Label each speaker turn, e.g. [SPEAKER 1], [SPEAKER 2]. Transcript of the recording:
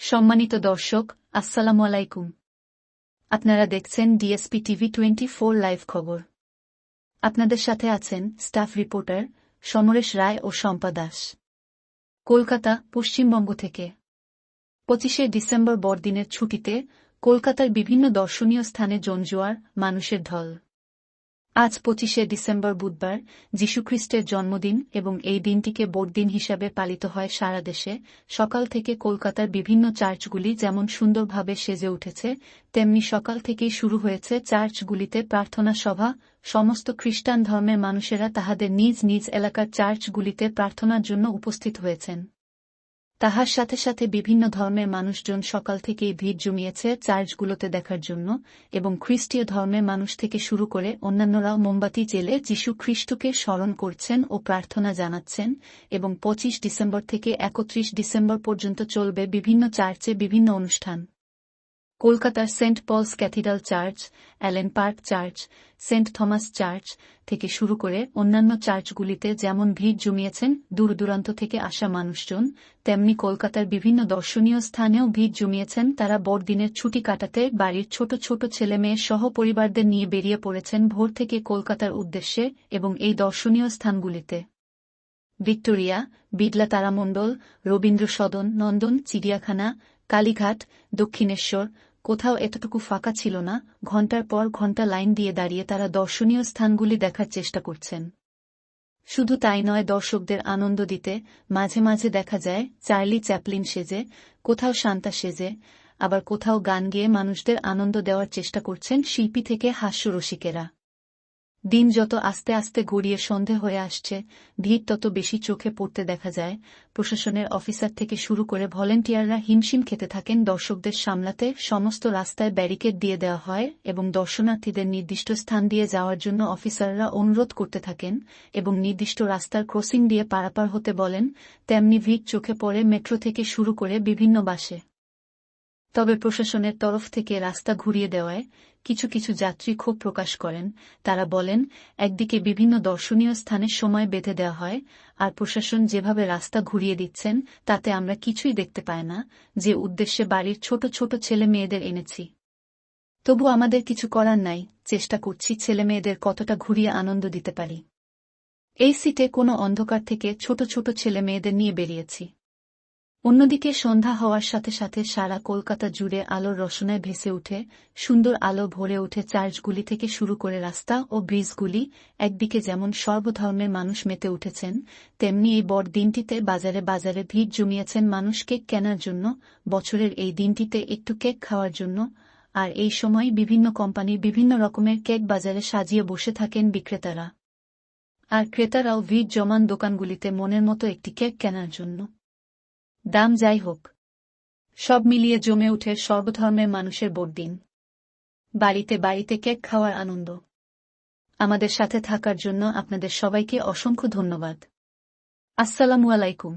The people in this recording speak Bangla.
[SPEAKER 1] সম্মানিত দর্শক, আসসালামু আলাইকুম। আপনারা দেখছেন ডিএসপি টিভি 24 লাইভ খবর। আপনাদের সাথে আছেন স্টাফ রিপোর্টার সমরেশ রায় ও শম্পা দাস, কলকাতা, পশ্চিমবঙ্গ থেকে। 25শে ডিসেম্বর বড়দিনের ছুটিতে কলকাতার বিভিন্ন দর্শনীয় স্থানে জনজোয়ার, মানুষের ঢল। আজ 25শে ডিসেম্বর বুধবার, যীশুখ্রিস্টের জন্মদিন এবং এই দিনটিকে বড়দিন হিসাবে পালিত হয় সারা দেশে। সকাল থেকে কলকাতার বিভিন্ন চার্চগুলি যেমন সুন্দরভাবে সেজে উঠেছে, তেমনি সকাল থেকেই শুরু হয়েছে চার্চগুলিতে প্রার্থনা সভা। সমস্ত খ্রিস্টান ধর্মের মানুষেরা তাহাদের নিজ নিজ এলাকার চার্চগুলিতে প্রার্থনার জন্য উপস্থিত হয়েছেন। তাহার সাথে সাথে বিভিন্ন ধর্মের মানুষজন সকাল থেকেই ভিড় জমিয়েছে চার্চগুলোতে দেখার জন্য, এবং খ্রিস্টীয় ধর্মের মানুষ থেকে শুরু করে অন্যান্যরাও মোমবাতি জ্বেলে যীশু খ্রিস্টকে স্মরণ করছেন ও প্রার্থনা জানাচ্ছেন। এবং 25 ডিসেম্বর থেকে 31 ডিসেম্বর পর্যন্ত চলবে বিভিন্ন চার্চে বিভিন্ন অনুষ্ঠান। কলকাতার Saint Paul's Cathedral Church, Allen Park Church, Saint Thomas Church থেকে শুরু করে অন্যান্য চার্চগুলিতে যেমন ভিড় জমিয়েছেন দূর দূরান্ত থেকে আসা মানুষজন, তেমনি কলকাতার বিভিন্ন দর্শনীয় স্থানেও ভিড় জমিয়েছেন তারা বড়দিনের ছুটি কাটাতে। বাড়ির ছোট ছোট ছেলেমেয়ে সহ পরিবারদের নিয়ে বেরিয়ে পড়েছেন ভোর থেকে কলকাতার উদ্দেশ্যে এবং এই দর্শনীয় স্থানগুলিতে ভিক্টোরিয়া, বিড়লা তারামণ্ডল, রবীন্দ্র সদন, নন্দন, চিড়িয়াখানা, কালীঘাট, দক্ষিণেশ্বর, কোথাও এতটুকু ফাঁকা ছিল না। ঘণ্টার পর ঘণ্টা লাইন দিয়ে দাঁড়িয়ে তারা দর্শনীয় স্থানগুলি দেখার চেষ্টা করছেন। শুধু তাই নয়, দর্শকদের আনন্দ দিতে মাঝে মাঝে দেখা যায় চার্লি চ্যাপলিন সেজে, কোথাও শান্তা সেজে, আবার কোথাও গান গেয়ে মানুষদের আনন্দ দেওয়ার চেষ্টা করছেন শিল্পী থেকে হাস্যরসিকেরা। দিন যত আস্তে আস্তে গড়িয়ে সন্ধে হয়ে আসছে, ভিড় তত বেশি চোখে পড়তে দেখা যায়। প্রশাসনের অফিসার থেকে শুরু করে ভলেন্টিয়াররা হিমশিম খেতে থাকেন দর্শকদের সামলাতে। সমস্ত রাস্তায় ব্যারিকেড দিয়ে দেওয়া হয় এবং দর্শনার্থীদের নির্দিষ্ট স্থান দিয়ে যাওয়ার জন্য অফিসাররা অনুরোধ করতে থাকেন এবং নির্দিষ্ট রাস্তার ক্রসিং দিয়ে পারাপার হতে বলেন। তেমনি ভিড় চোখে পড়ে মেট্রো থেকে শুরু করে বিভিন্ন বাসে। তবে প্রশাসনের তরফ থেকে রাস্তা ঘুরিয়ে দেওয়ায় কিছু কিছু যাত্রী ক্ষোভ প্রকাশ করেন। তারা বলেন, একদিকে বিভিন্ন দর্শনীয় স্থানের সময় বেঁধে দেওয়া হয়, আর প্রশাসন যেভাবে রাস্তা ঘুরিয়ে দিচ্ছেন তাতে আমরা কিছুই দেখতে পাই না, যে উদ্দেশ্যে বাড়ির ছোট ছোট ছেলে মেয়েদের এনেছি। তবু আমাদের কিছু করার নাই, চেষ্টা করছি ছেলে মেয়েদের কতটা ঘুরিয়ে আনন্দ দিতে পারি। এই সিটে কোনো অন্ধকার থেকে ছোট ছোট ছেলে মেয়েদের নিয়ে বেরিয়েছি। অন্যদিকে সন্ধ্যা হওয়ার সাথে সাথে সারা কলকাতা জুড়ে আলোর রসনায় ভেসে উঠে, সুন্দর আলো ভরে ওঠে চার্চগুলি থেকে শুরু করে রাস্তা ও ব্রিজগুলি। একদিকে যেমন সর্বধর্মের মানুষ মেতে উঠেছেন, তেমনি এই বড়দিনটিতে বাজারে বাজারে ভিড় জমিয়েছেন মানুষ কেক কেনার জন্য, বছরের এই দিনটিতে একটু কেক খাওয়ার জন্য। আর এই সময় বিভিন্ন কোম্পানির বিভিন্ন রকমের কেক বাজারে সাজিয়ে বসে থাকেন বিক্রেতারা, আর ক্রেতারাও ভিড় জমান দোকানগুলিতে মনের মতো একটি কেক কেনার জন্য। দাম যাই হোক, সব মিলিয়ে জমে ওঠে সর্বধর্মের মানুষের বড়দিন। বাড়িতে বাড়িতে কেক খাওয়ার আনন্দ। আমাদের সাথে থাকার জন্য আপনাদের সবাইকে অসংখ্য ধন্যবাদ। আসসালামু আলাইকুম।